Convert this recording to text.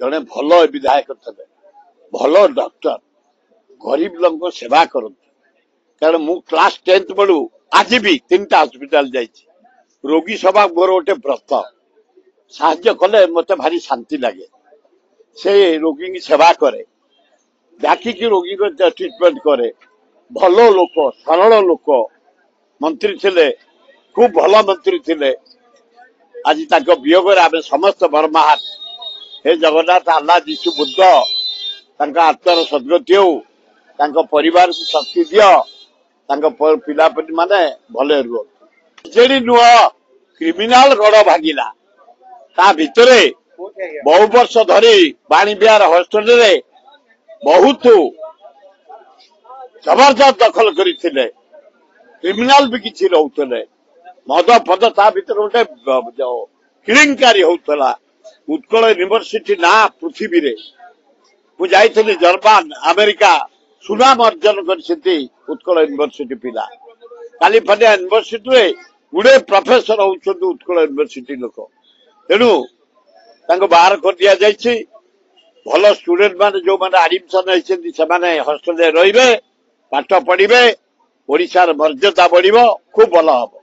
जड़े भल विधायक थे भल डॉक्टर गरीब लोक सेवा करते कारण मु क्लास 10th बेलू आज भी 3टा हॉस्पिटल जाइए रोगी सभा मोर गोटे व्रत साहाय्य कले मत भारी शांति लगे से रोगी की सेवा करे डाकिकी रोगी को ट्रिटमेंट करे भल लोक सरल लोक मंत्री थिले खूब भल मंत्री थिले आज वियोग आम समस्त बर्माहार हे जगन्नाथ अल्लाह जीशु बुद्ध आत्मार सदगति हो परिवार को शक्ति दियो पिला माने भले रुह जेडी नुह क्रिमिनाल गड़ भागिला ता भितरे बहु वर्ष धरी बाणी बिहार हॉस्टल रे बहुत जबरदस्त दखल करते क्रिमिनाल भी किसी रोते मद पद ता भीतर गोटे किलिंगकारी होता उत्कल यूनिवर्सिटी ना पृथ्वी रे मुझे जर्मान अमेरिका सुनाम अर्जन कर उत्कल यूनिवर्सिटी पिला कालीफर्निया यूनिवर्सिटी रे गुड़े प्रोफेसर होती उत्कल यूनिवर्सिटी लोक तेणु बाहर कर दि जाइए भल स्टूडेंट माने जो माने एडमिशन होती हॉस्टल रे रहिबे पाठ पढ़िबे ओडिशार मर्यादा बढ़िबो खूब भल हम।